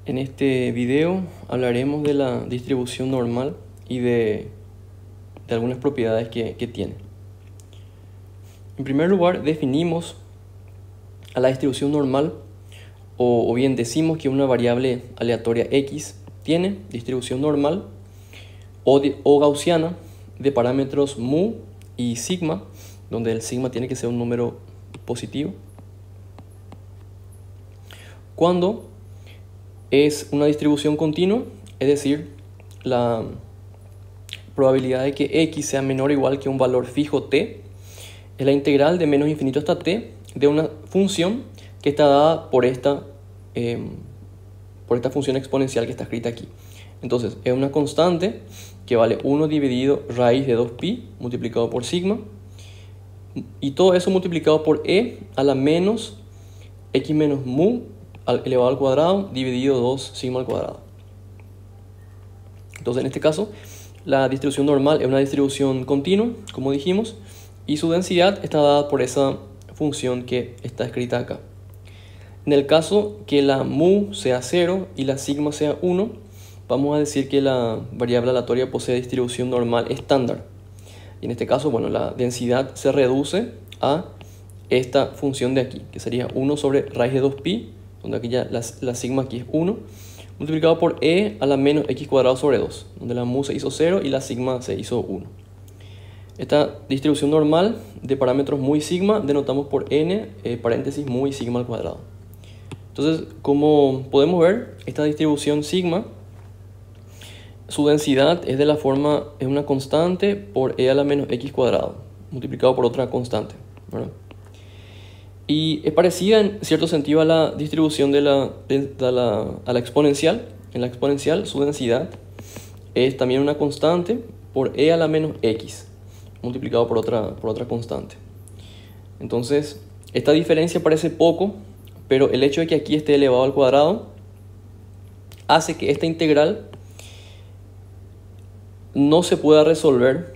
En este video hablaremos de la distribución normal y de algunas propiedades que tiene. En primer lugar, definimos a la distribución normal o bien decimos que una variable aleatoria x tiene distribución normal o gaussiana de parámetros mu y sigma, donde el sigma tiene que ser un número positivo, cuando es una distribución continua, es decir, la probabilidad de que x sea menor o igual que un valor fijo t es la integral de menos infinito hasta t de una función que está dada por esta función exponencial que está escrita aquí. Entonces es una constante que vale 1 dividido raíz de 2pi multiplicado por sigma, y todo eso multiplicado por e a la menos x menos mu elevado al cuadrado dividido 2 sigma al cuadrado. Entonces en este caso la distribución normal es una distribución continua, como dijimos, y su densidad está dada por esa función que está escrita acá. En el caso que la mu sea 0 y la sigma sea 1, vamos a decir que la variable aleatoria posee distribución normal estándar. Y en este caso, bueno, la densidad se reduce a esta función de aquí, que sería 1 sobre raíz de 2pi, donde aquí ya la sigma aquí es 1, multiplicado por e a la menos x cuadrado sobre 2, donde la mu se hizo 0 y la sigma se hizo 1. Esta distribución normal de parámetros mu y sigma denotamos por n, paréntesis mu y sigma al cuadrado. Entonces, como podemos ver, esta distribución sigma, su densidad es de la forma, es una constante por e a la menos x cuadrado, multiplicado por otra constante, ¿verdad? Y es parecida en cierto sentido a la distribución a la exponencial. En la exponencial su densidad es también una constante por e a la menos x, multiplicado por otra constante. Entonces, esta diferencia parece poco, pero el hecho de que aquí esté elevado al cuadrado hace que esta integral no se pueda resolver,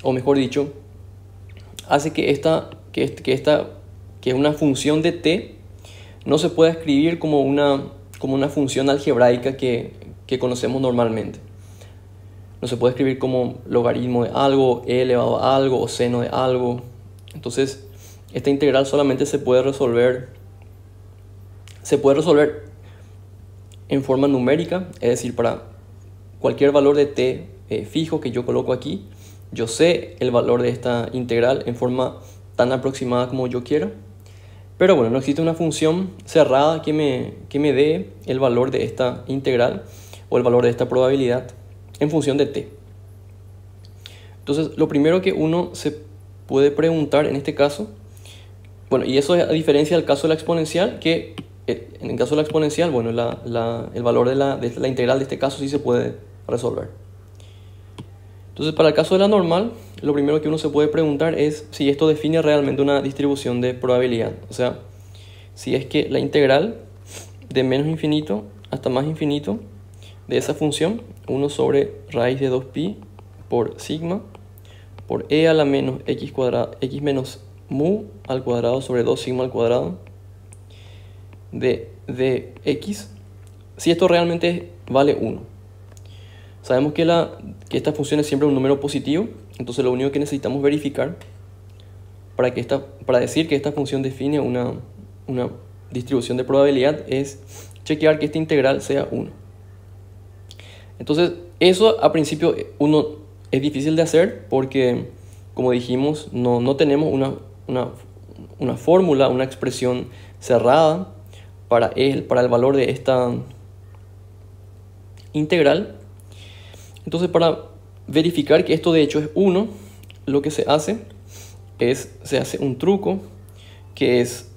o mejor dicho, hace que que una función de t no se pueda escribir como una función algebraica que conocemos normalmente. No se puede escribir como logaritmo de algo, e elevado a algo o seno de algo. Entonces, esta integral solamente se puede resolver en forma numérica, es decir, para cualquier valor de t fijo que yo coloco aquí, yo sé el valor de esta integral en forma tan aproximada como yo quiera. Pero bueno, no existe una función cerrada que me dé el valor de esta integral o el valor de esta probabilidad en función de t. Entonces, lo primero que uno se puede preguntar en este caso, bueno, y eso es a diferencia del caso de la exponencial, que en el caso de la exponencial, bueno, el valor de la integral de este caso sí se puede resolver. Entonces, para el caso de la normal, lo primero que uno se puede preguntar es si esto define realmente una distribución de probabilidad. O sea, si es que la integral de menos infinito hasta más infinito de esa función, 1 sobre raíz de 2pi por sigma por e a la menos x cuadrado, x menos mu al cuadrado sobre 2 sigma al cuadrado de x, si esto realmente vale 1. Sabemos que esta función es siempre un número positivo, entonces lo único que necesitamos verificar para decir que esta función define una distribución de probabilidad es chequear que esta integral sea 1. Entonces, eso a principio es difícil de hacer porque, como dijimos, no tenemos una fórmula, una expresión cerrada para el valor de esta integral. Entonces, para verificar que esto de hecho es 1, lo que se hace un truco que es,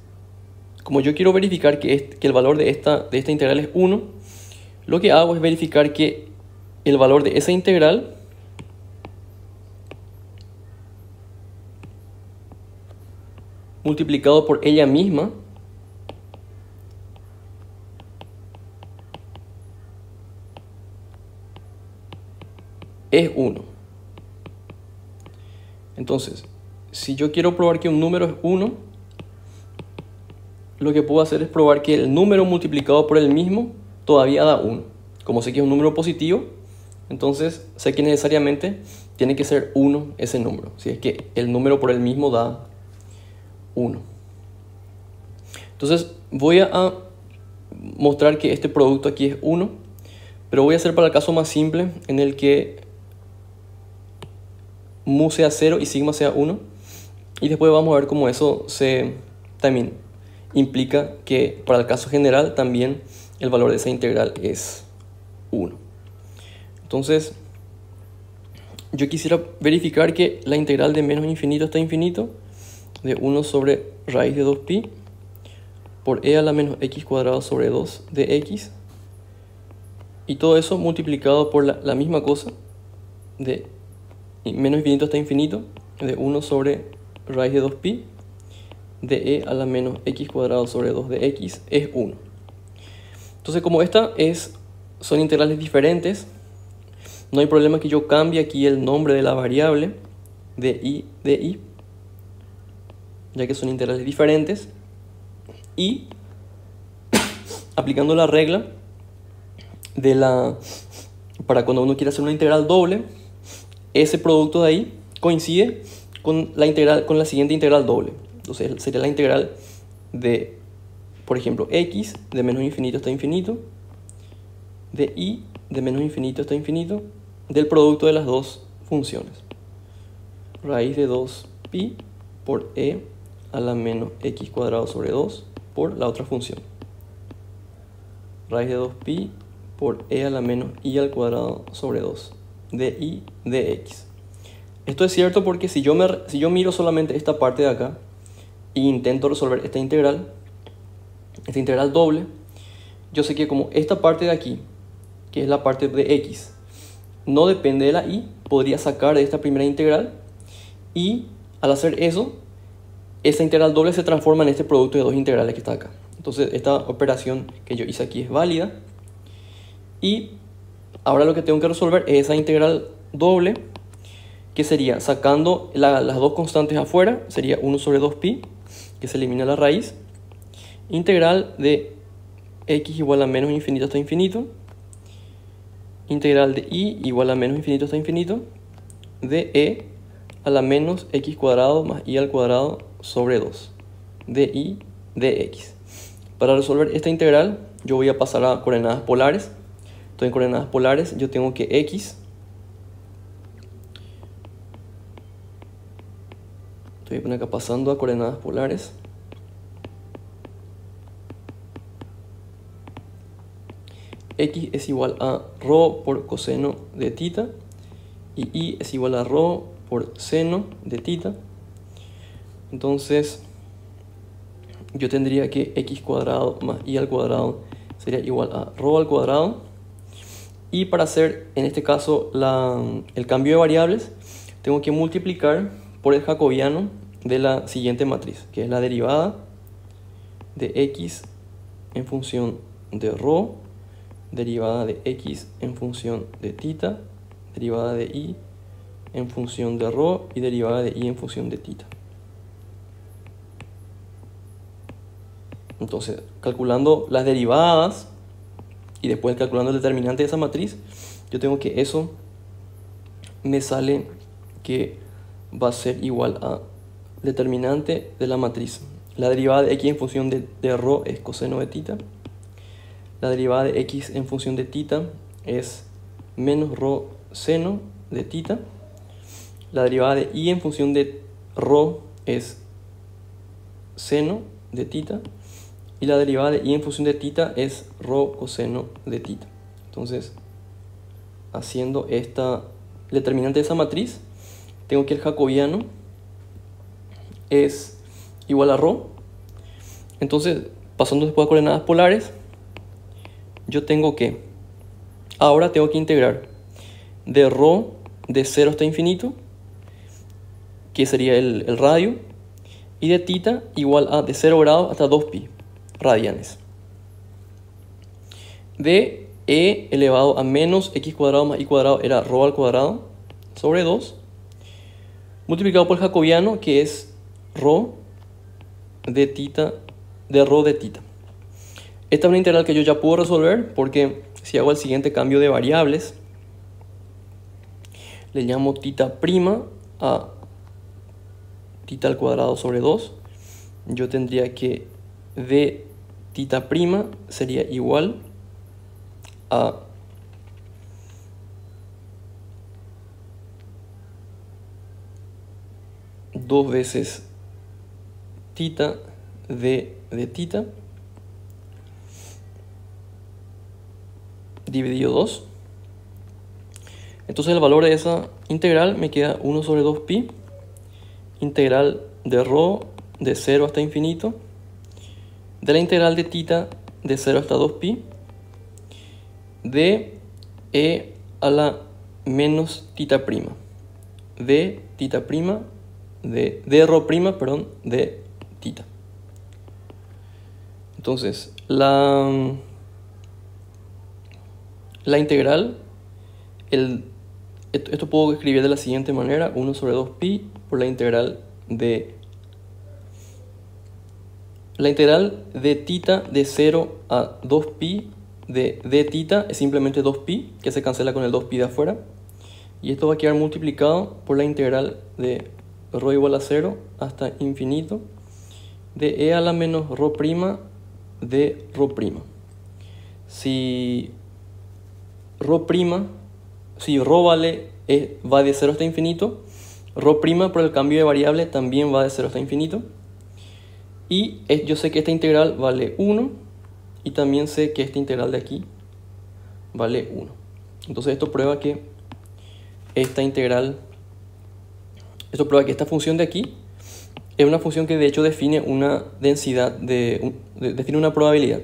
como yo quiero verificar que el valor de esta integral es 1, lo que hago es verificar que el valor de esa integral multiplicado por ella misma es 1. Entonces, si yo quiero probar que un número es 1, lo que puedo hacer es probar que el número multiplicado por el mismo todavía da 1. Como sé que es un número positivo, entonces sé que necesariamente tiene que ser 1 ese número. Si es que el número por él mismo da 1. Entonces voy a mostrar que este producto aquí es 1, pero voy a hacer para el caso más simple en el que mu sea 0 y sigma sea 1. Y después vamos a ver cómo eso también implica que para el caso general también el valor de esa integral es 1. Entonces, yo quisiera verificar que la integral de menos infinito hasta infinito de 1 sobre raíz de 2pi por e a la menos x cuadrado sobre 2 de x, y todo eso multiplicado por la misma cosa de menos infinito hasta infinito de 1 sobre raíz de 2pi de e a la menos x cuadrado sobre 2 de x es 1. Entonces, como son integrales diferentes, no hay problema que yo cambie aquí el nombre de la variable de i, ya que son integrales diferentes, y aplicando la regla para cuando uno quiere hacer una integral doble, ese producto de ahí coincide con la siguiente integral doble. Entonces sería la integral de, por ejemplo, x de menos infinito hasta infinito, de y de menos infinito hasta infinito, del producto de las dos funciones. Raíz de 2pi por e a la menos x cuadrado sobre 2 por la otra función. Raíz de 2pi por e a la menos y al cuadrado sobre 2 de y de x. Esto es cierto porque si yo miro solamente esta parte de acá e intento resolver esta integral doble, yo sé que como esta parte de aquí, que es la parte de x, no depende de la y, podría sacar de esta primera integral, y al hacer eso, esa integral doble se transforma en este producto de dos integrales que está acá. Entonces esta operación que yo hice aquí es válida, y ahora lo que tengo que resolver es esa integral doble, que sería sacando las dos constantes afuera, sería 1 sobre 2pi, que se elimina la raíz, integral de x igual a menos infinito hasta infinito, integral de y igual a menos infinito hasta infinito, de e a la menos x cuadrado más y al cuadrado sobre 2 de y de x. Para resolver esta integral yo voy a pasar a coordenadas polares. Entonces en coordenadas polares yo tengo que x, estoy acá pasando a coordenadas polares, x es igual a rho por coseno de tita y y es igual a rho por seno de tita. Entonces yo tendría que x cuadrado más y al cuadrado sería igual a rho al cuadrado, y para hacer en este caso el cambio de variables tengo que multiplicar por el jacobiano de la siguiente matriz, que es la derivada de x en función de rho, derivada de x en función de tita, derivada de y en función de rho y derivada de y en función de tita. Entonces, calculando las derivadas y después calculando el determinante de esa matriz, yo tengo que eso me sale que va a ser igual a determinante de la matriz. La derivada de x en función de rho es coseno de tita. La derivada de x en función de tita es menos rho seno de tita. La derivada de y en función de rho es seno de tita. Y la derivada de y en función de tita es rho coseno de tita. Entonces, haciendo esta determinante de esa matriz, tengo que el jacobiano es igual a rho. Entonces, pasando después a coordenadas polares, yo tengo que, ahora tengo que integrar de rho de 0 hasta infinito, que sería el radio, y de tita igual a de 0 grados hasta 2pi radianes, de e elevado a menos x cuadrado más y cuadrado era rho al cuadrado sobre 2, multiplicado por el jacobiano, que es rho de tita, de rho de tita. esta es una integral que yo ya puedo resolver porque si hago el siguiente cambio de variables, le llamo θ' a θ al cuadrado sobre 2, yo tendría que dθ' sería igual a dos veces θ de θ dividido 2. Entonces el valor de esa integral me queda 1 sobre 2pi, integral de ρ de 0 hasta infinito, de la integral de θ de 0 hasta 2pi, de e a la menos θ', de θ', de ρ', perdón, de θ. Entonces, la integral, esto puedo escribir de la siguiente manera: 1 sobre 2pi por la integral de θ de 0 a 2pi de θ es simplemente 2pi, que se cancela con el 2pi de afuera. Y esto va a quedar multiplicado por la integral de ρ igual a 0 hasta infinito de e a la menos ρ' de ρ'. Si ρ va de 0 hasta infinito, ρ' por el cambio de variable también va de 0 hasta infinito. Y yo sé que esta integral vale 1 y también sé que esta integral de aquí vale 1. Entonces esto prueba que esta función de aquí es una función que de hecho define una densidad, define una probabilidad.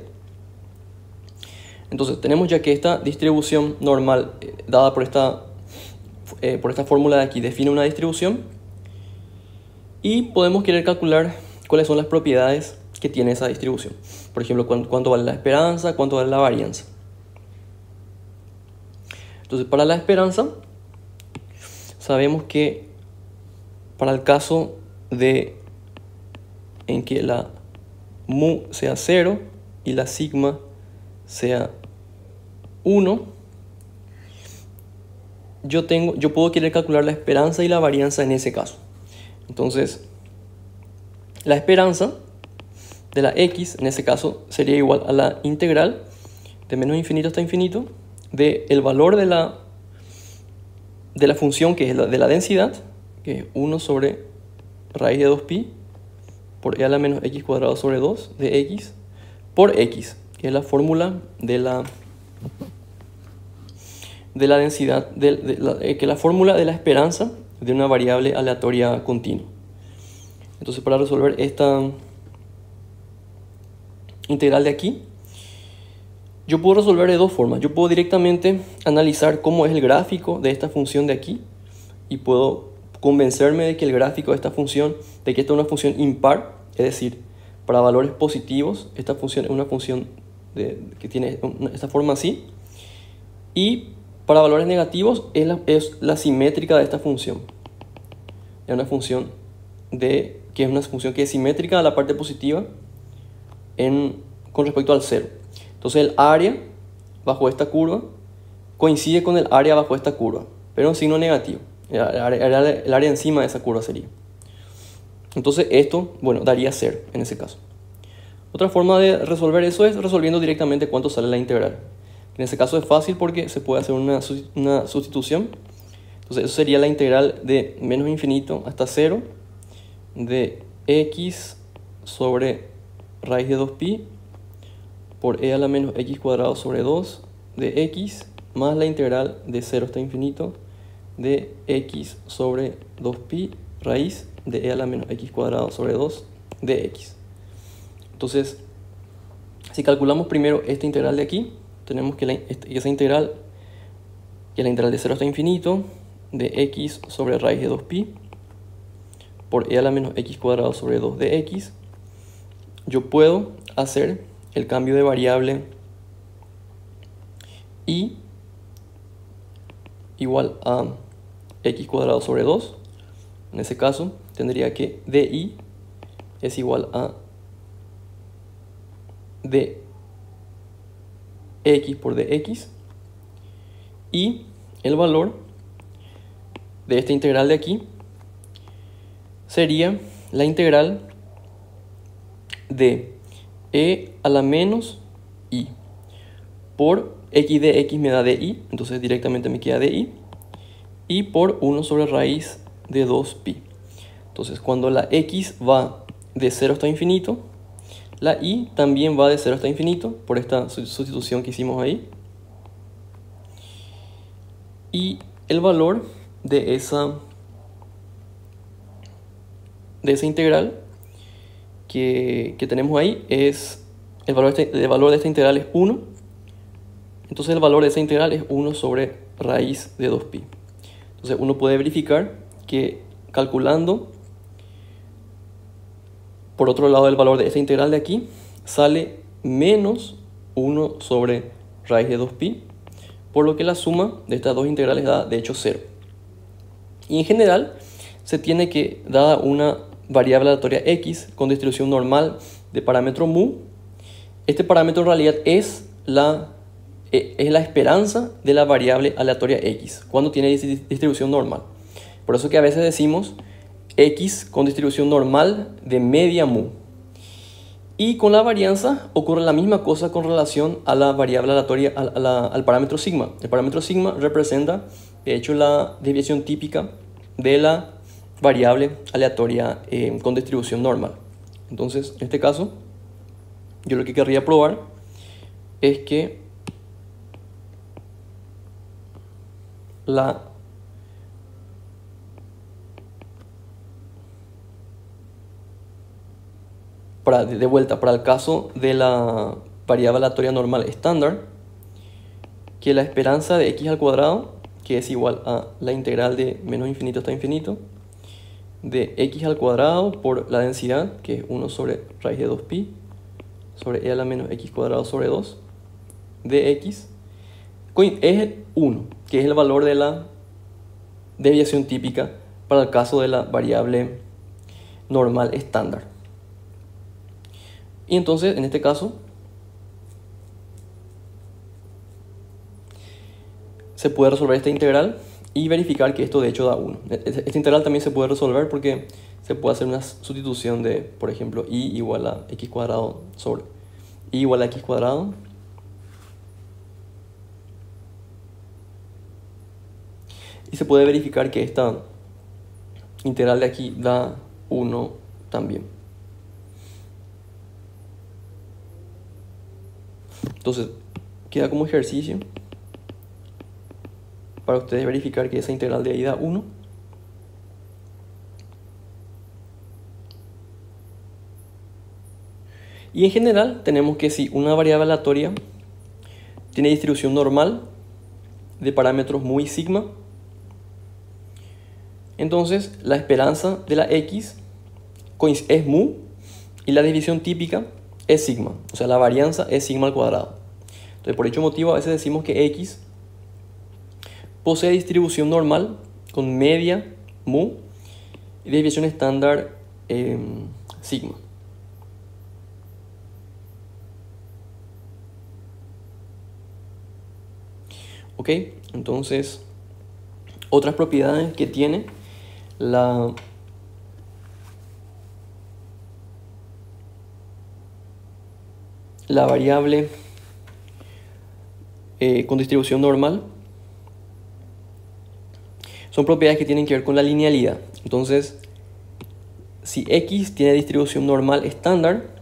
Entonces tenemos ya que esta distribución normal dada por esta fórmula de aquí define una distribución, y podemos querer calcular cuáles son las propiedades que tiene esa distribución. Por ejemplo, cuánto vale la esperanza, cuánto vale la varianza. Entonces, para la esperanza, sabemos que para el caso en que la mu sea 0 y la sigma sea 1, yo puedo querer calcular la esperanza y la varianza en ese caso. Entonces, la esperanza de la x en ese caso sería igual a la integral de menos infinito hasta infinito del valor de la función, que es de la densidad, que es 1 sobre raíz de 2pi por e a la menos x cuadrado sobre 2 de x por x, que es la fórmula de la densidad, que es la fórmula de la esperanza de una variable aleatoria continua. Entonces, para resolver esta integral de aquí, yo puedo resolver de dos formas. Yo puedo directamente analizar cómo es el gráfico de esta función de aquí y puedo convencerme de que el gráfico de esta función, de que esta es una función impar, es decir, para valores positivos esta función es una función que tiene esta forma así, y para valores negativos es la simétrica de esta función. Es una función que es simétrica a la parte positiva con respecto al 0. Entonces el área bajo esta curva coincide con el área bajo esta curva, pero en signo negativo. El área encima de esa curva sería. Entonces esto, daría 0 en ese caso. Otra forma de resolver eso es resolviendo directamente cuánto sale la integral. En ese caso es fácil porque se puede hacer una sustitución. Entonces eso sería la integral de menos infinito hasta 0 de x sobre raíz de 2pi por e a la menos x cuadrado sobre 2 de x más la integral de 0 hasta infinito de x sobre 2pi raíz de e a la menos x cuadrado sobre 2 de x. Entonces, si calculamos primero esta integral de aquí, tenemos que esa integral, que es la integral de 0 hasta infinito de x sobre raíz de 2pi por e a la menos x cuadrado sobre 2 de x. Yo puedo hacer el cambio de variable y igual a x cuadrado sobre 2. En ese caso tendría que di es igual a x por dx, y el valor de esta integral de aquí sería la integral de e a la menos i por x de x me da di, entonces directamente me queda di, y por 1 sobre raíz de 2pi. Entonces cuando la x va de 0 hasta infinito, la y también va de 0 hasta infinito por esta sustitución que hicimos ahí. Y el valor de esa integral que tenemos ahí es, el valor de esta integral es 1. Entonces el valor de esa integral es 1 sobre raíz de 2pi. Entonces uno puede verificar que calculando por otro lado el valor de esta integral de aquí sale menos 1 sobre raíz de 2pi, por lo que la suma de estas dos integrales da de hecho 0. Y en general se tiene que, dada una variable aleatoria x con distribución normal de parámetro mu, este parámetro en realidad es la esperanza de la variable aleatoria x cuando tiene distribución normal. Por eso que a veces decimos x con distribución normal de media mu. Y con la varianza ocurre la misma cosa con relación a la variable aleatoria, al parámetro sigma. El parámetro sigma representa, de hecho, la desviación típica de la variable aleatoria con distribución normal. Entonces, en este caso, yo lo que querría probar es que de vuelta, para el caso de la variable aleatoria normal estándar, que la esperanza de x al cuadrado, que es igual a la integral de menos infinito hasta infinito, de x al cuadrado por la densidad, que es 1 sobre raíz de 2pi, sobre e a la menos x cuadrado sobre 2, de x, es 1, que es el valor de la desviación típica para el caso de la variable normal estándar. Y entonces, en este caso, se puede resolver esta integral y verificar que esto de hecho da 1. Esta integral también se puede resolver porque se puede hacer una sustitución de, por ejemplo, y igual a x cuadrado sobre y igual a x cuadrado. Y se puede verificar que esta integral de aquí da 1 también. Entonces, queda como ejercicio para ustedes verificar que esa integral de ahí da 1. Y en general tenemos que si una variable aleatoria tiene distribución normal de parámetros mu y sigma, entonces la esperanza de la x es mu y la división típica es sigma, o sea la varianza es sigma al cuadrado. Entonces por dicho motivo a veces decimos que x posee distribución normal con media mu y desviación estándar sigma. Ok, entonces otras propiedades que tiene la variable con distribución normal son propiedades que tienen que ver con la linealidad. Entonces, si x tiene distribución normal estándar,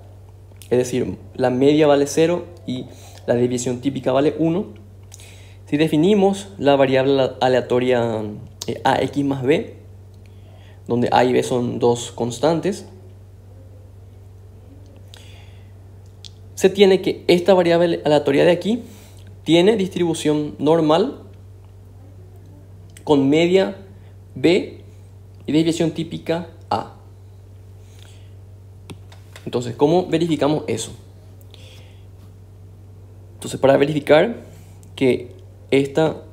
es decir, la media vale 0 y la desviación típica vale 1, si definimos la variable aleatoria ax más b, donde a y b son dos constantes, se tiene que esta variable aleatoria de aquí tiene distribución normal con media b y desviación típica a. Entonces, ¿cómo verificamos eso? Entonces, para verificar que esta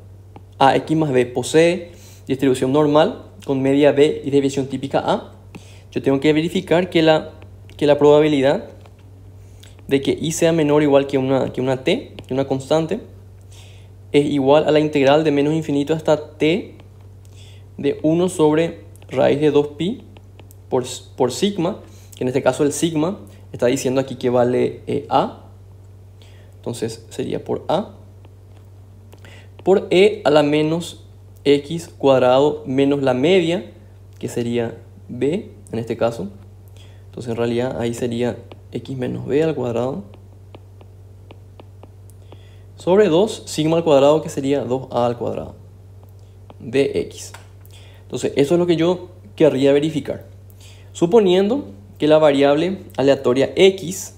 ax más b posee distribución normal con media b y desviación típica a, yo tengo que verificar que la probabilidad de que i sea menor o igual que una t, que una constante, es igual a la integral de menos infinito hasta t de 1 sobre raíz de 2pi por sigma, que en este caso el sigma está diciendo aquí que vale a. Entonces sería por a, por e a la menos x cuadrado menos la media, que sería b en este caso. Entonces en realidad ahí sería x menos b al cuadrado sobre 2 sigma al cuadrado, que sería 2a al cuadrado de x. Entonces eso es lo que yo querría verificar. Suponiendo que la variable aleatoria x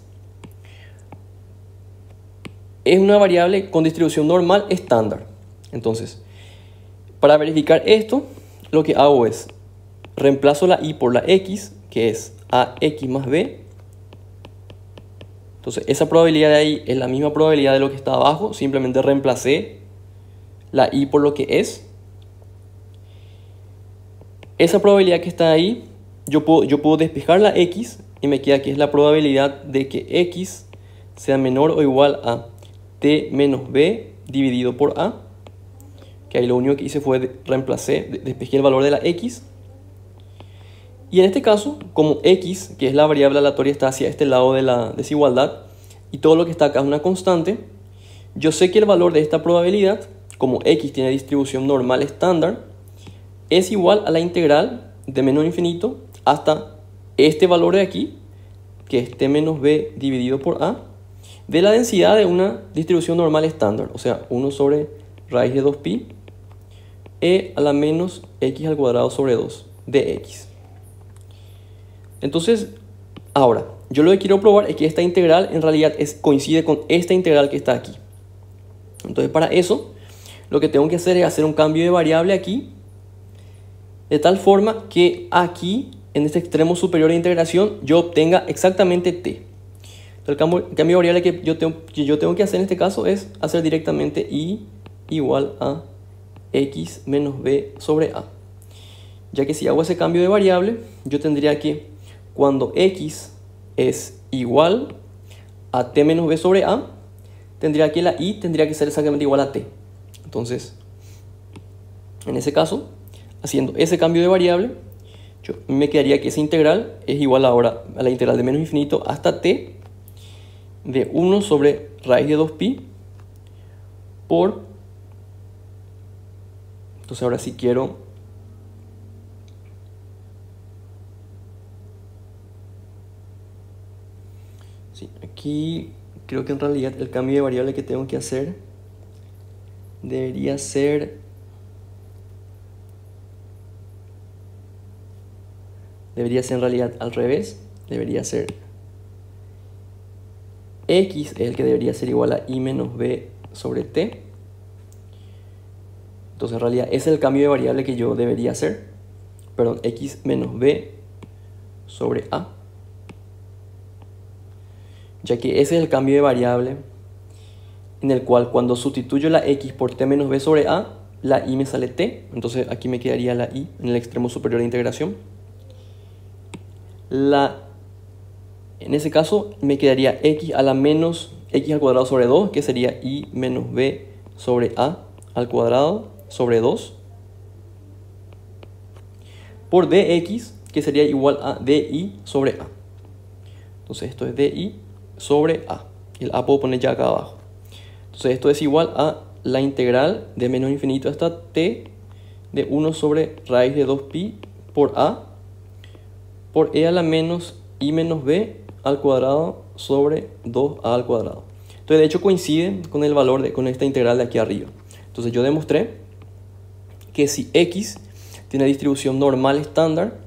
es una variable con distribución normal estándar. Entonces, para verificar esto, lo que hago es reemplazo la y por la x, que es ax más b. Entonces, esa probabilidad de ahí es la misma probabilidad de lo que está abajo. Simplemente reemplacé la y por lo que es. Esa probabilidad que está ahí, yo puedo despejar la x y me queda que es la probabilidad de que x sea menor o igual a t menos b dividido por a, que ahí lo único que hice fue reemplacé, despejé el valor de la x. Y en este caso, como x, que es la variable aleatoria, está hacia este lado de la desigualdad y todo lo que está acá es una constante, yo sé que el valor de esta probabilidad, como x tiene distribución normal estándar, es igual a la integral de menos infinito hasta este valor de aquí, que es t menos b dividido por a, de la densidad de una distribución normal estándar, o sea, 1 sobre raíz de 2pi e a la menos x al cuadrado sobre 2 de x. Entonces, ahora, yo lo que quiero probar es que esta integral en realidad coincide con esta integral que está aquí. Entonces, para eso, lo que tengo que hacer es hacer un cambio de variable aquí, de tal forma que aquí, en este extremo superior de integración, yo obtenga exactamente t. El cambio de variable que yo tengo que hacer en este caso es hacer directamente i igual a x menos b sobre a. Ya que si hago ese cambio de variable, yo tendría que, cuando x es igual a t menos b sobre a, tendría que la i tendría que ser exactamente igual a t. Entonces, en ese caso, haciendo ese cambio de variable, me quedaría que esa integral es igual ahora a la integral de menos infinito hasta t de 1 sobre raíz de 2pi por, entonces ahora sí quiero aquí creo que en realidad el cambio de variable que tengo que hacer debería ser en realidad al revés, debería ser x es el que debería ser igual a i menos b sobre t. Entonces en realidad ese es el cambio de variable que yo debería hacer. Perdón, x menos b sobre a. Ya que ese es el cambio de variable en el cual cuando sustituyo la x por t menos b sobre a, la i me sale t. Entonces aquí me quedaría la i en el extremo superior de integración. En ese caso me quedaría x a la menos x al cuadrado sobre 2, que sería i menos b sobre a al cuadrado sobre 2, por dx, que sería igual a di sobre a. Entonces esto es di sobre a. El a puedo poner ya acá abajo. Entonces esto es igual a la integral de menos infinito hasta t de 1 sobre raíz de 2pi por a por e a la menos i menos b al cuadrado sobre 2a al cuadrado. Entonces de hecho coincide con el valor con esta integral de aquí arriba. Entonces yo demostré que si x tiene distribución normal estándar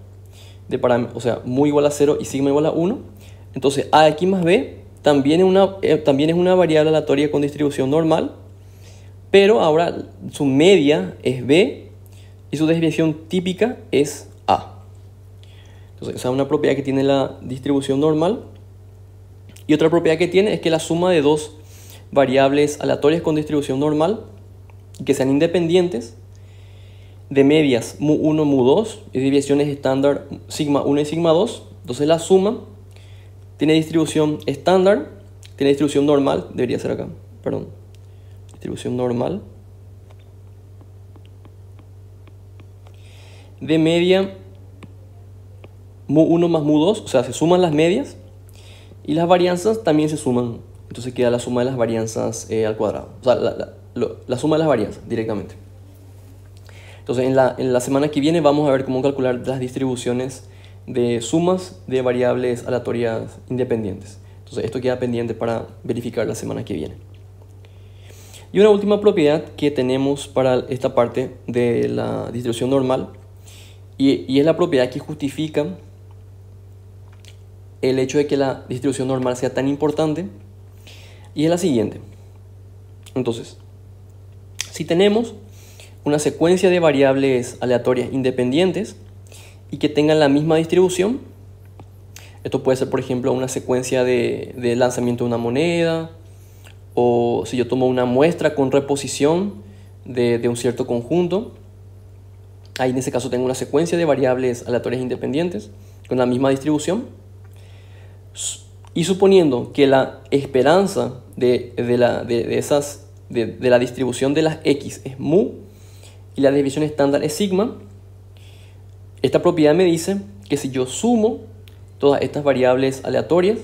de parámetros, o sea, mu igual a 0 y sigma igual a 1, entonces ax más b también es una variable aleatoria con distribución normal, pero ahora su media es b y su desviación típica es a. Entonces esa es una propiedad que tiene la distribución normal. Y otra propiedad que tiene es que la suma de dos variables aleatorias con distribución normal y que sean independientes, de medias mu1, mu2 y desviaciones estándar sigma 1 y sigma 2, entonces la suma tiene distribución estándar tiene distribución normal, debería ser acá, perdón, distribución normal de media mu1 más mu2, o sea, se suman las medias y las varianzas también se suman, entonces queda la suma de las varianzas al cuadrado, o sea, la suma de las varianzas directamente. Entonces en la semana que viene vamos a ver cómo calcular las distribuciones de sumas de variables aleatorias independientes. Entonces esto queda pendiente para verificar la semana que viene. Y una última propiedad que tenemos para esta parte de la distribución normal, y es la propiedad que justifica el hecho de que la distribución normal sea tan importante, y es la siguiente. Entonces, si tenemos una secuencia de variables aleatorias independientes y que tengan la misma distribución, esto puede ser, por ejemplo, una secuencia de lanzamiento de una moneda, o si yo tomo una muestra con reposición de un cierto conjunto, ahí en ese caso tengo una secuencia de variables aleatorias independientes con la misma distribución, y suponiendo que la esperanza de la distribución de las x es mu y la desviación estándar es sigma, esta propiedad me dice que si yo sumo todas estas variables aleatorias,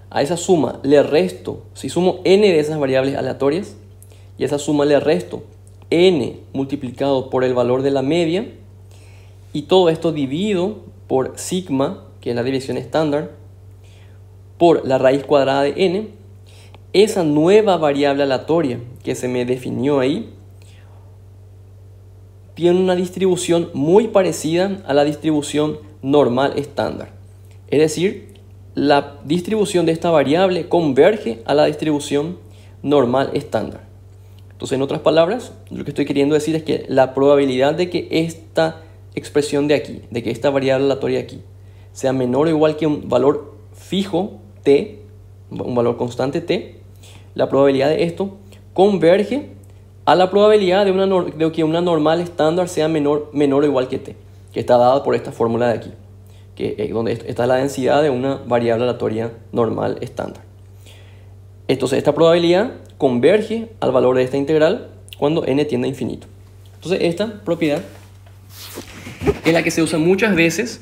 a esa suma le resto, si sumo n de esas variables aleatorias, y a esa suma le resto n multiplicado por el valor de la media, y todo esto dividido por sigma, que es la desviación estándar, por la raíz cuadrada de n, esa nueva variable aleatoria que se me definió ahí, tiene una distribución muy parecida a la distribución normal estándar. Es decir, la distribución de esta variable converge a la distribución normal estándar. Entonces, en otras palabras, lo que estoy queriendo decir es que la probabilidad de que esta expresión de aquí, de que esta variable aleatoria de aquí, sea menor o igual que un valor fijo t, un valor constante t, la probabilidad de esto converge a la probabilidad de que una normal estándar sea menor o igual que t, que está dada por esta fórmula de aquí, donde está la densidad de una variable aleatoria normal estándar. Entonces esta probabilidad converge al valor de esta integral cuando n tiende a infinito. Entonces esta propiedad es la que se usa muchas veces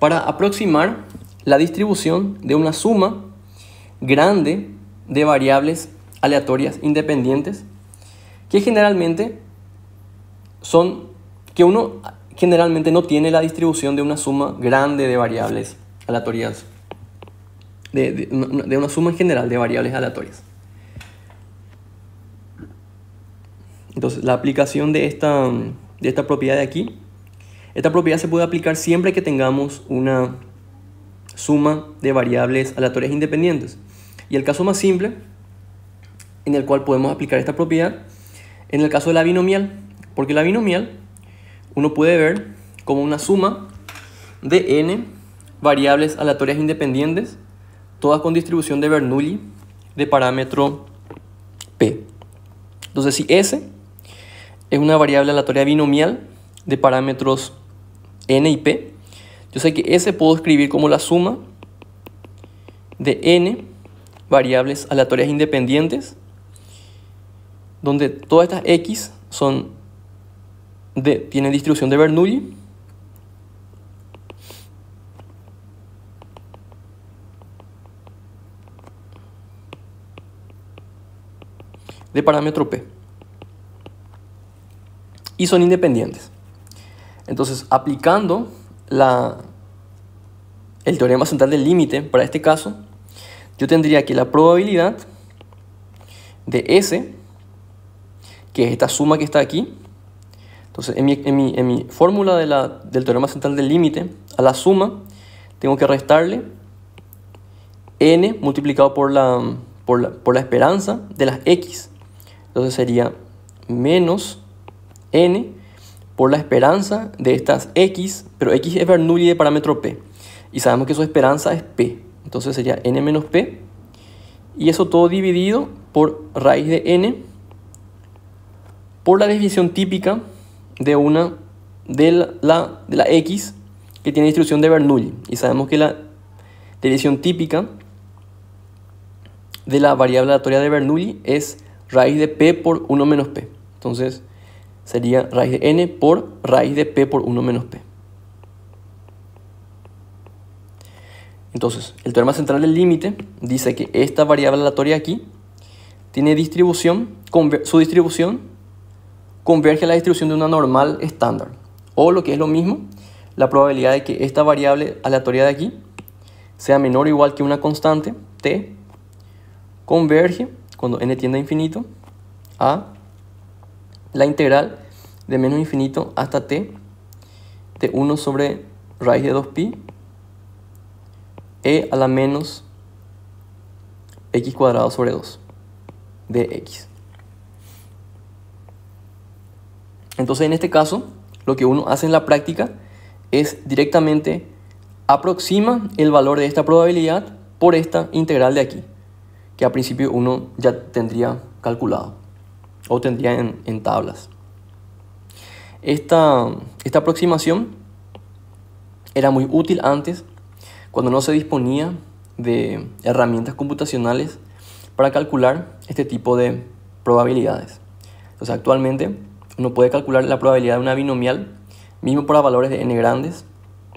para aproximar la distribución de una suma grande de variables aleatorias independientes que generalmente uno generalmente no tiene la distribución de una suma grande de variables aleatorias, de una suma en general de variables aleatorias. Entonces, la aplicación de esta propiedad de aquí, esta propiedad se puede aplicar siempre que tengamos una suma de variables aleatorias independientes. Y el caso más simple en el cual podemos aplicar esta propiedad, en el caso de la binomial, porque la binomial uno puede ver como una suma de n variables aleatorias independientes, todas con distribución de Bernoulli de parámetro p. Entonces, si S es una variable aleatoria binomial de parámetros n y p, yo sé que S puedo escribir como la suma de n variables aleatorias independientes, donde todas estas x tienen distribución de Bernoulli de parámetro p y son independientes. Entonces, aplicando el teorema central del límite para este caso, yo tendría que la probabilidad de S, que es esta suma que está aquí. Entonces, en mi fórmula del teorema central del límite, a la suma tengo que restarle n multiplicado por la esperanza de las x. Entonces sería menos n por la esperanza de estas x, pero x es Bernoulli de parámetro p, y sabemos que su esperanza es p. Entonces sería n menos p, y eso todo dividido por raíz de n por la desviación típica de la x que tiene distribución de Bernoulli. Y sabemos que la desviación típica de la variable aleatoria de Bernoulli es raíz de p por 1 menos p. Entonces sería raíz de n por raíz de p por 1 menos p. Entonces, el teorema central del límite dice que esta variable aleatoria aquí tiene distribución, su distribución converge a la distribución de una normal estándar. O lo que es lo mismo, la probabilidad de que esta variable aleatoria de aquí sea menor o igual que una constante, t, converge, cuando n tiende a infinito, a la integral de menos infinito hasta t de 1 sobre raíz de 2pi e a la menos x cuadrado sobre 2 de x. Entonces, en este caso, lo que uno hace en la práctica es directamente aproxima el valor de esta probabilidad por esta integral de aquí, que a principio uno ya tendría calculado o tendría en tablas. Esta aproximación era muy útil antes, cuando no se disponía de herramientas computacionales para calcular este tipo de probabilidades. Entonces, actualmente uno puede calcular la probabilidad de una binomial, mismo para valores de n grandes,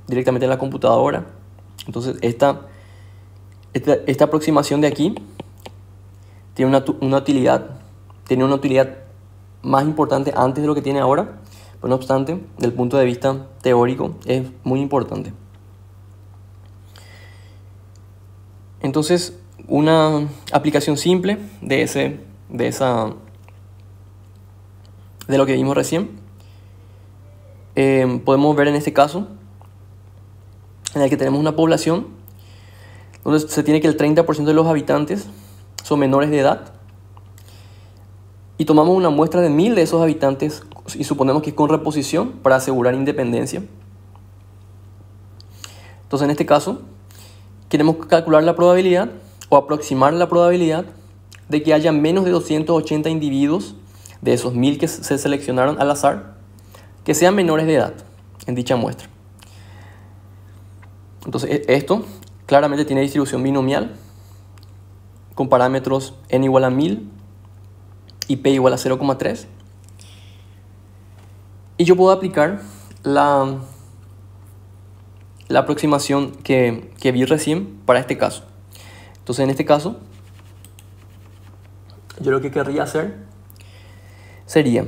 directamente en la computadora. Entonces, esta aproximación de aquí tiene una utilidad más importante antes de lo que tiene ahora, pero no obstante, desde el punto de vista teórico, es muy importante. Entonces, una aplicación simple de lo que vimos recién, podemos ver en este caso, en el que tenemos una población donde se tiene que el 30% de los habitantes son menores de edad, y tomamos una muestra de 1000 de esos habitantes y suponemos que es con reposición para asegurar independencia. Entonces, en este caso, queremos calcular la probabilidad o aproximar la probabilidad de que haya menos de 280 individuos de esos 1000 que se seleccionaron al azar que sean menores de edad en dicha muestra. Entonces, esto claramente tiene distribución binomial con parámetros n igual a 1000 y p igual a 0,3. Y yo puedo aplicar la aproximación que vi recién para este caso. Entonces, en este caso, yo lo que querría hacer sería,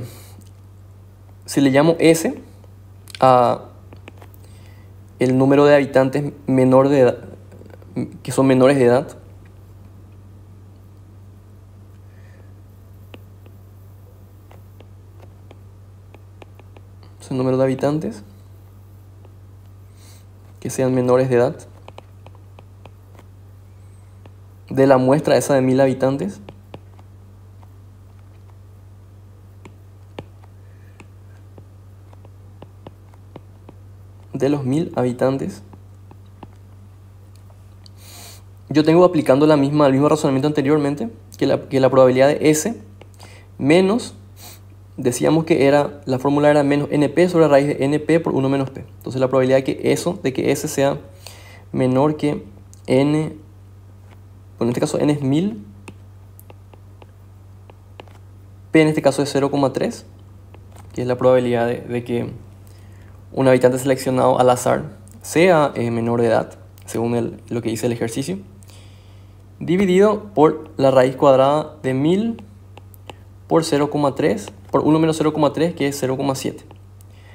si le llamo S a el número de habitantes menor de edad, que son menores de edad, el número de habitantes que sean menores de edad de la muestra esa de 1000 habitantes, de los 1000 habitantes, yo tengo aplicando el mismo razonamiento anteriormente, que la probabilidad de S menos, decíamos que la fórmula era menos NP sobre raíz de NP por 1 menos P. Entonces, la probabilidad de que S sea menor que N, bueno, en este caso N es 1000, P en este caso es 0,3, que es la probabilidad de que un habitante seleccionado al azar sea menor de edad, según lo que dice el ejercicio, dividido por la raíz cuadrada de 1000 por 0,3, por 1 menos 0,3, que es 0,7.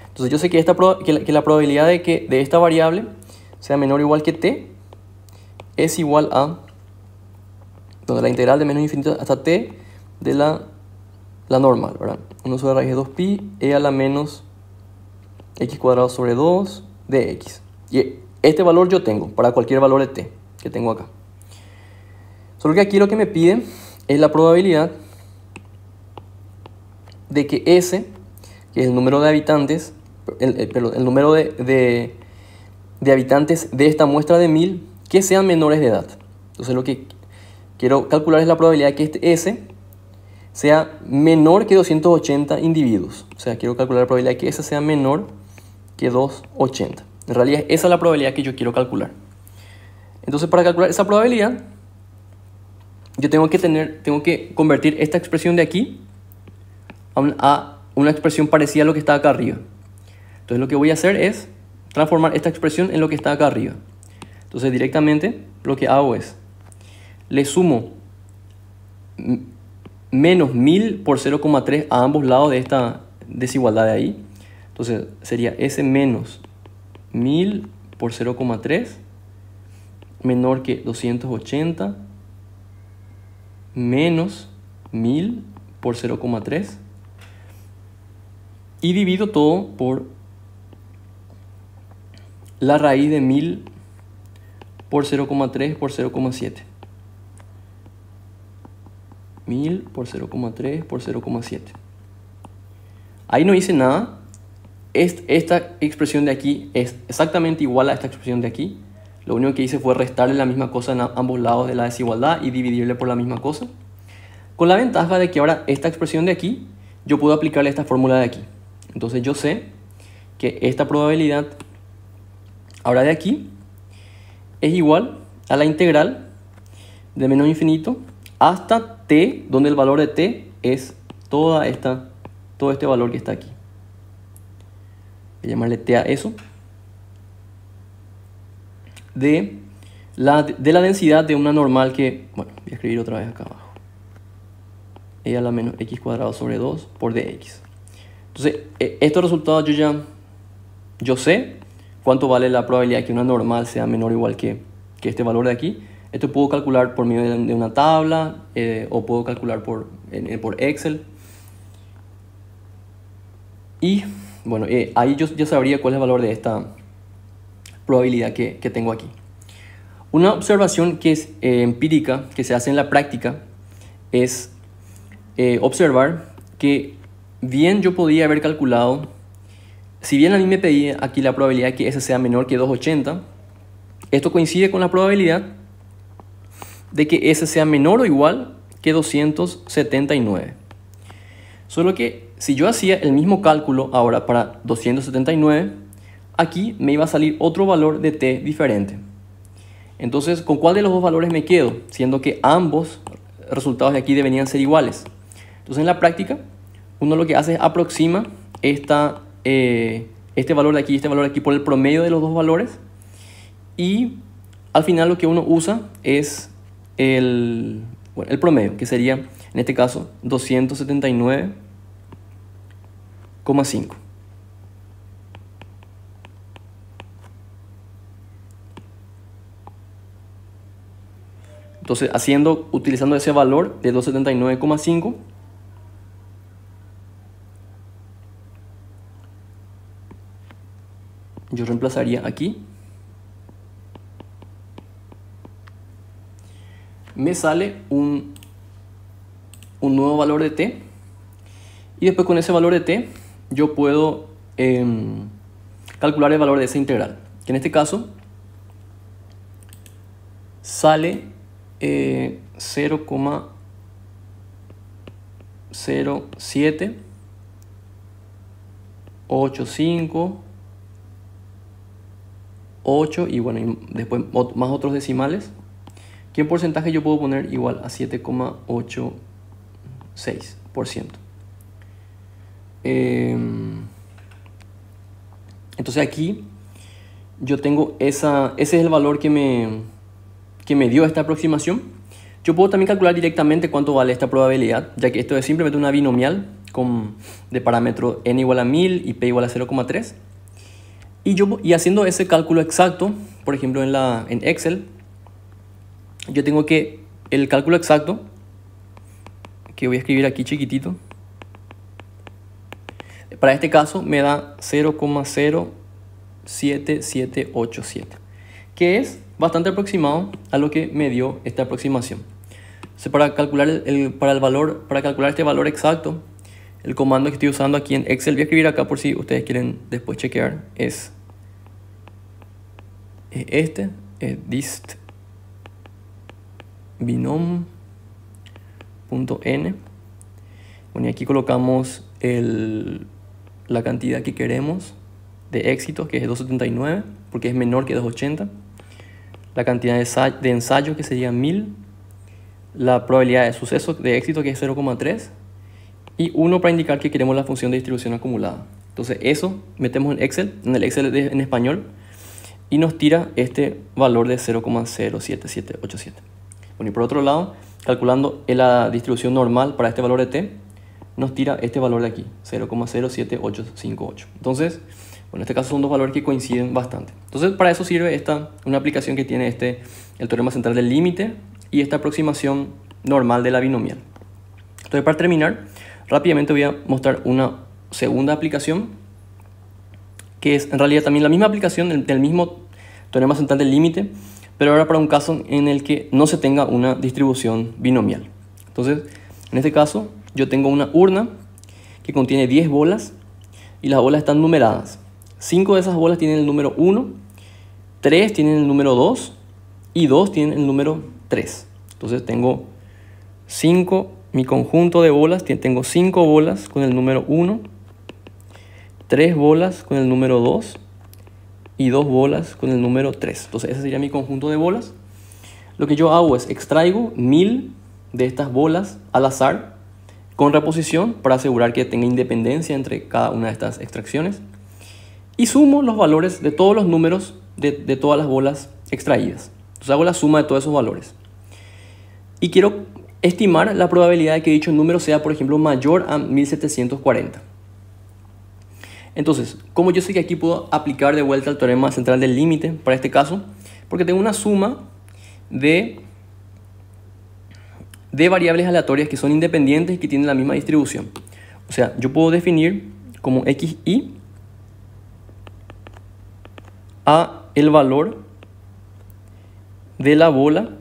Entonces, yo sé que la probabilidad de que de esta variable sea menor o igual que t es igual a, donde la integral de menos infinito hasta t de la normal, ¿verdad? 1 sobre raíz de 2pi e a la menos x cuadrado sobre 2 de x. Y este valor yo tengo para cualquier valor de t que tengo acá. Solo que aquí lo que me pide es la probabilidad de que S, que es el número de habitantes, el número de habitantes de esta muestra de 1000 que sean menores de edad. Entonces, lo que quiero calcular es la probabilidad de que este S sea menor que 280 individuos. O sea, quiero calcular la probabilidad de que S sea menor que 280. En realidad, esa es la probabilidad que yo quiero calcular. Entonces, para calcular esa probabilidad, yo tengo que convertir esta expresión de aquí a una expresión parecida a lo que está acá arriba. Entonces lo que voy a hacer es transformar esta expresión en lo que está acá arriba. Entonces directamente lo que hago es, le sumo menos 1000 por 0,3 a ambos lados de esta desigualdad de ahí. Entonces sería S menos 1000 por 0,3 menor que 280 menos 1000 por 0,3 y divido todo por la raíz de 1000 por 0,3 por 0,7. 1000 por 0,3 por 0,7. Ahí no hice nada. Esta expresión de aquí es exactamente igual a esta expresión de aquí. Lo único que hice fue restarle la misma cosa en ambos lados de la desigualdad y dividirle por la misma cosa. Con la ventaja de que ahora esta expresión de aquí, yo puedo aplicarle esta fórmula de aquí. Entonces yo sé que esta probabilidad ahora de aquí es igual a la integral de menos infinito hasta t, donde el valor de t es todo este valor que está aquí. Voy a llamarle t a eso. De la densidad de una normal que, bueno, voy a escribir otra vez acá abajo. E a la menos x cuadrado sobre 2 por dx. Entonces, estos resultados yo sé cuánto vale la probabilidad que una normal sea menor o igual que este valor de aquí. Esto puedo calcular por medio de una tabla o puedo calcular por Excel. Y bueno, ahí yo sabría cuál es el valor de esta probabilidad que tengo aquí. Una observación que es empírica, que se hace en la práctica, es observar que bien yo podía haber calculado, si bien a mí me pedía aquí la probabilidad que S sea menor que 280, esto coincide con la probabilidad de que S sea menor o igual que 279. Solo que si yo hacía el mismo cálculo ahora para 279, aquí me iba a salir otro valor de t diferente. Entonces, ¿con cuál de los dos valores me quedo? Siendo que ambos resultados de aquí deberían ser iguales. Entonces, en la práctica, uno lo que hace es aproxima este valor de aquí y este valor de aquí por el promedio de los dos valores. Y al final lo que uno usa es el promedio, que sería, en este caso, 279,5. Entonces, utilizando ese valor de 279,5, yo reemplazaría aquí. Me sale un nuevo valor de t. Y después con ese valor de t, yo puedo calcular el valor de esa integral. Que en este caso sale 0,07858 y bueno, y después más otros decimales, que en porcentaje yo puedo poner igual a 7,86%. Entonces aquí yo tengo ese es el valor que me dio esta aproximación. Yo puedo también calcular directamente cuánto vale esta probabilidad, ya que esto es simplemente una binomial de parámetro n igual a 1000 y p igual a 0,3. Y haciendo ese cálculo exacto, por ejemplo en Excel, yo tengo que el cálculo exacto, que voy a escribir aquí chiquitito, para este caso me da 0,07787, que es bastante aproximado a lo que me dio esta aproximación. Entonces, para calcular este valor exacto, el comando que estoy usando aquí en Excel, voy a escribir acá por si ustedes quieren después chequear, es dist binom.n. Bueno, y aquí colocamos la cantidad que queremos de éxitos, que es 279, porque es menor que 280. La cantidad de ensayos, que sería 1000, la probabilidad de suceso de éxito, que es 0,3, y 1 para indicar que queremos la función de distribución acumulada. Entonces eso metemos en Excel, en el Excel en español, y nos tira este valor de 0,07787. Bueno, y por otro lado, calculando la distribución normal para este valor de t, nos tira este valor de aquí, 0,07858. Entonces, bueno, en este caso son dos valores que coinciden bastante. Entonces, para eso sirve una aplicación que tiene el teorema central del límite y esta aproximación normal de la binomial. Entonces, para terminar, rápidamente voy a mostrar una segunda aplicación, que es en realidad también la misma aplicación del mismo teorema central del límite, pero ahora para un caso en el que no se tenga una distribución binomial. Entonces, en este caso, yo tengo una urna que contiene 10 bolas y las bolas están numeradas. 5 de esas bolas tienen el número 1, 3 tienen el número 2 y 2 tienen el número 3. Entonces tengo 5, mi conjunto de bolas, tengo 5 bolas con el número 1, 3 bolas con el número 2 y 2 bolas con el número 3. Entonces ese sería mi conjunto de bolas. Lo que yo hago es extraigo 1000 de estas bolas al azar con reposición para asegurar que tenga independencia entre cada una de estas extracciones. Y sumo los valores de todos los números de todas las bolas extraídas. Entonces hago la suma de todos esos valores. Y quiero estimar la probabilidad de que dicho número sea, por ejemplo, mayor a 1740. Entonces, ¿cómo yo sé que aquí puedo aplicar de vuelta el teorema central del límite para este caso? Porque tengo una suma de variables aleatorias que son independientes y que tienen la misma distribución. O sea, yo puedo definir como xi a el valor de la bola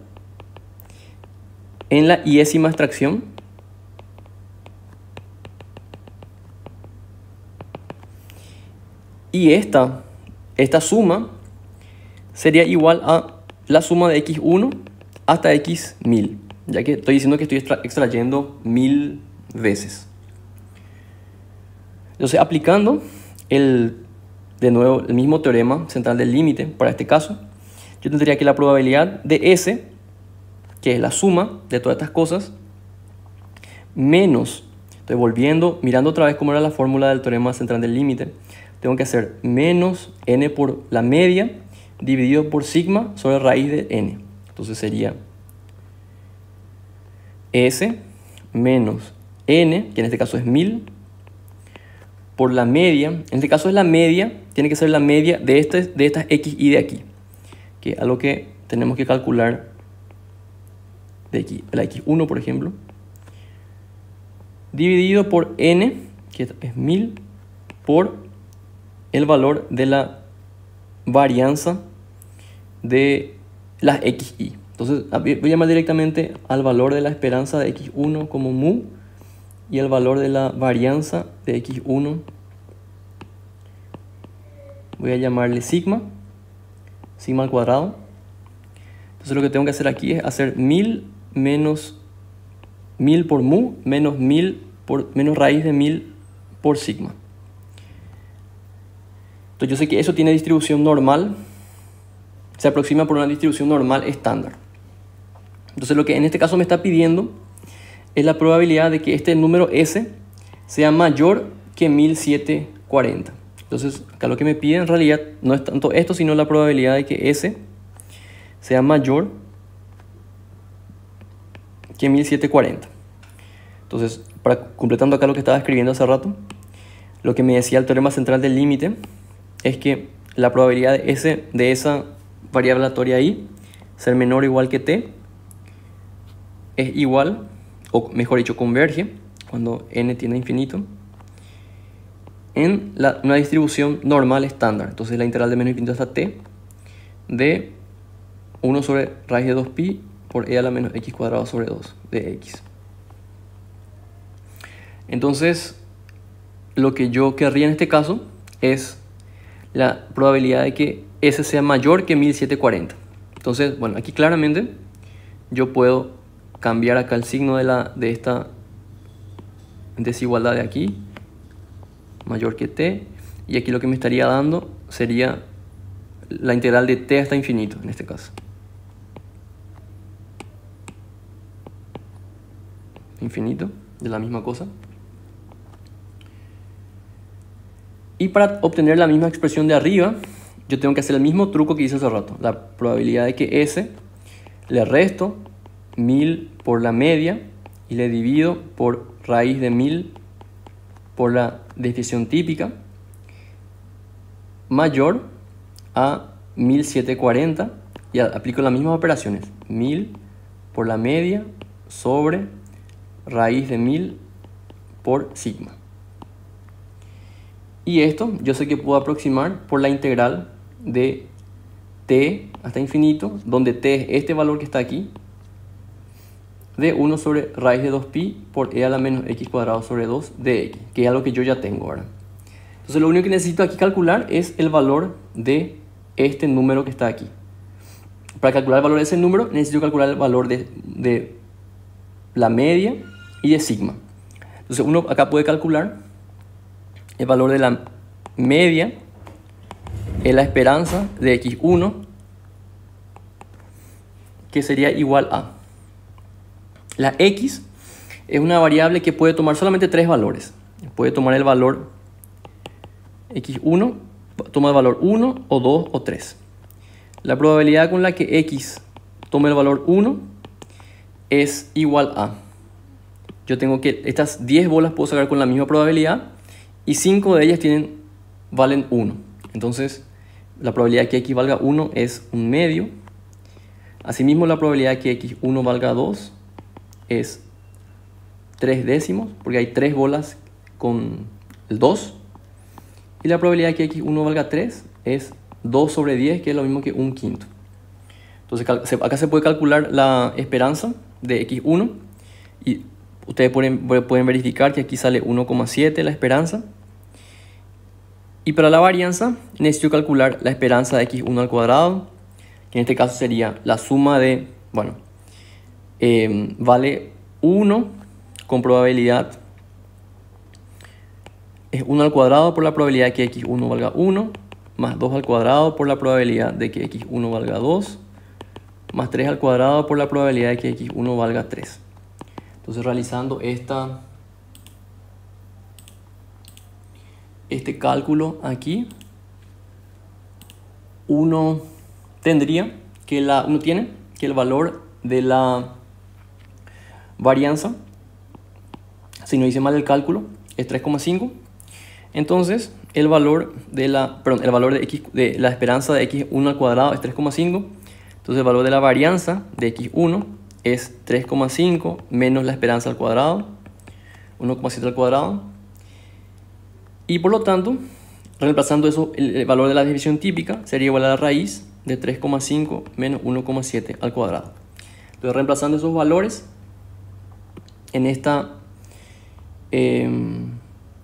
en la iésima extracción y esta suma sería igual a la suma de x1 hasta x1000, ya que estoy diciendo que estoy extrayendo 1000 veces. Entonces, aplicando de nuevo el mismo teorema central del límite para este caso, yo tendría que la probabilidad de S, que es la suma de todas estas cosas, menos, estoy mirando otra vez cómo era la fórmula del teorema central del límite, tengo que hacer menos n por la media dividido por sigma sobre raíz de n. Entonces sería S menos n, que en este caso es 1000, por la media, en este caso es la media, tiene que ser la media de estas xi de aquí, que es algo que tenemos que calcular de aquí, la x1 por ejemplo, dividido por n, que es 1000, por el valor de la varianza de las xi. Entonces voy a llamar directamente al valor de la esperanza de x1 como mu y el valor de la varianza de x1 voy a llamarle sigma al cuadrado. Entonces lo que tengo que hacer aquí es hacer 1000 menos 1000 por mu menos 1000 por menos raíz de 1000 por sigma. Entonces yo sé que eso tiene distribución normal, se aproxima por una distribución normal estándar. Entonces lo que en este caso me está pidiendo es la probabilidad de que este número S sea mayor que 1740. Entonces acá lo que me pide en realidad no es tanto esto, sino la probabilidad de que S sea mayor que 1740. Entonces, completando acá lo que estaba escribiendo hace rato, lo que me decía el teorema central del límite es que la probabilidad de esa variable aleatoria ahí ser menor o igual que t es igual, o mejor dicho, converge cuando n tiende a infinito en una distribución normal estándar. Entonces la integral de menos infinito hasta t de 1 sobre raíz de 2pi por e a la menos x cuadrado sobre 2 de x. Entonces lo que yo querría en este caso es la probabilidad de que S sea mayor que 1740. Entonces, bueno, aquí claramente yo puedo cambiar acá el signo de esta desigualdad de aquí, mayor que t, y aquí lo que me estaría dando sería la integral de t hasta infinito en este caso. infinito de la misma cosa. Y para obtener la misma expresión de arriba, yo tengo que hacer el mismo truco que hice hace rato. La probabilidad de que S le resto 1000 por la media y le divido por raíz de 1000 por la desviación típica mayor a 1740 y aplico las mismas operaciones. 1000 por la media sobre raíz de 1000 por sigma. Y esto yo sé que puedo aproximar por la integral de t hasta infinito, donde t es este valor que está aquí, de 1 sobre raíz de 2pi por e a la menos x cuadrado sobre 2 de x, que es algo que yo ya tengo ahora. Entonces lo único que necesito aquí calcular es el valor de este número que está aquí. Para calcular el valor de ese número necesito calcular el valor de la media y de sigma. Entonces uno acá puede calcular el valor de la media, es la esperanza de x1, que sería igual a... La x es una variable que puede tomar solamente tres valores. Puede tomar el valor x1, toma el valor 1 o 2 o 3. La probabilidad con la que x tome el valor 1 es igual a... Yo tengo que... Estas 10 bolas puedo sacar con la misma probabilidad y 5 de ellas valen 1. Entonces, la probabilidad de que x valga 1 es 1 medio. Asimismo, la probabilidad de que x1 valga 2 es 3 décimos, porque hay 3 bolas con el 2. Y la probabilidad de que x1 valga 3 es 2 sobre 10, que es lo mismo que 1 quinto. Entonces, acá se puede calcular la esperanza de x1. Y ustedes pueden verificar que aquí sale 1,7 la esperanza. Y para la varianza necesito calcular la esperanza de x1 al cuadrado, que en este caso sería la suma de, bueno, vale 1 con probabilidad, es 1 al cuadrado por la probabilidad de que x1 valga 1, más 2 al cuadrado por la probabilidad de que x1 valga 2, más 3 al cuadrado por la probabilidad de que x1 valga 3. Entonces realizando este cálculo aquí, uno tiene que el valor de la varianza, si no hice mal el cálculo, es 3,5. Entonces el valor de la esperanza de x1 al cuadrado es 3,5. Entonces el valor de la varianza de x1 es 3,5 menos la esperanza al cuadrado, 1,7 al cuadrado. Y por lo tanto, reemplazando eso, el valor de la división típica sería igual a la raíz de 3,5 menos 1,7 al cuadrado. Entonces, reemplazando esos valores en esta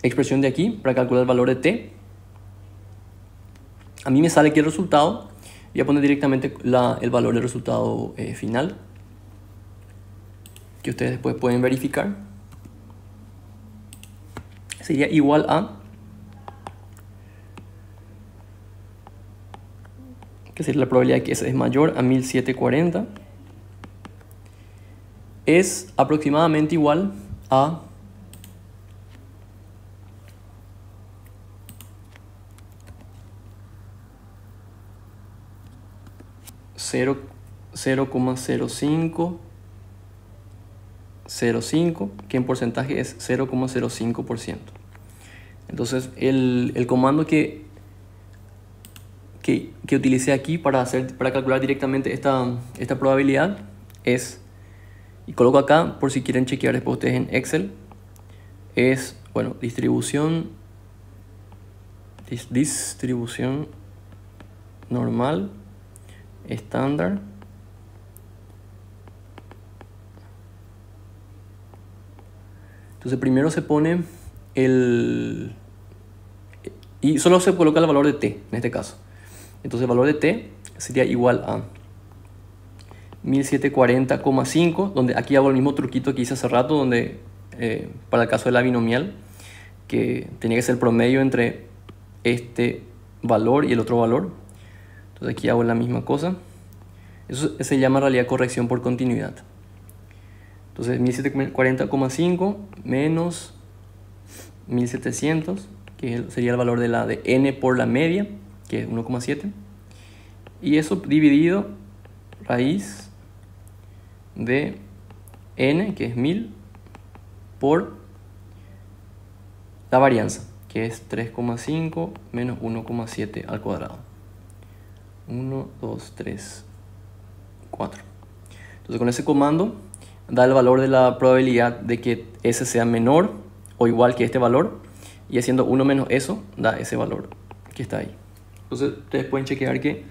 expresión de aquí, para calcular el valor de t, a mí me sale aquí el resultado. Voy a poner directamente el valor del resultado final, que ustedes después pueden verificar. Sería igual a... que sería la probabilidad de que S es mayor a 1740, es aproximadamente igual a 0,0505, que en porcentaje es 0,05%. Entonces el comando que utilicé aquí para calcular directamente esta probabilidad es, y coloco acá por si quieren chequear después ustedes en Excel, es, bueno, distribución normal estándar Entonces primero se pone y solo se coloca el valor de t en este caso. Entonces el valor de t sería igual a 1740,5, donde aquí hago el mismo truquito que hice hace rato, donde para el caso de la binomial, que tenía que ser el promedio entre este valor y el otro valor. Entonces aquí hago la misma cosa. Eso se llama en realidad corrección por continuidad. Entonces 1740,5 menos 1700, que sería el valor de la de n por la media, que es 1,7. Y eso dividido raíz de n, que es 1000, por la varianza, que es 3,5 menos 1,7 al cuadrado. 1, 2, 3, 4. Entonces con ese comando da el valor de la probabilidad de que S sea menor o igual que este valor, y haciendo 1 menos eso da ese valor que está ahí. Entonces ustedes pueden chequear que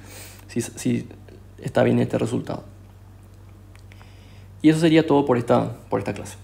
si está bien este resultado. Y eso sería todo por esta clase.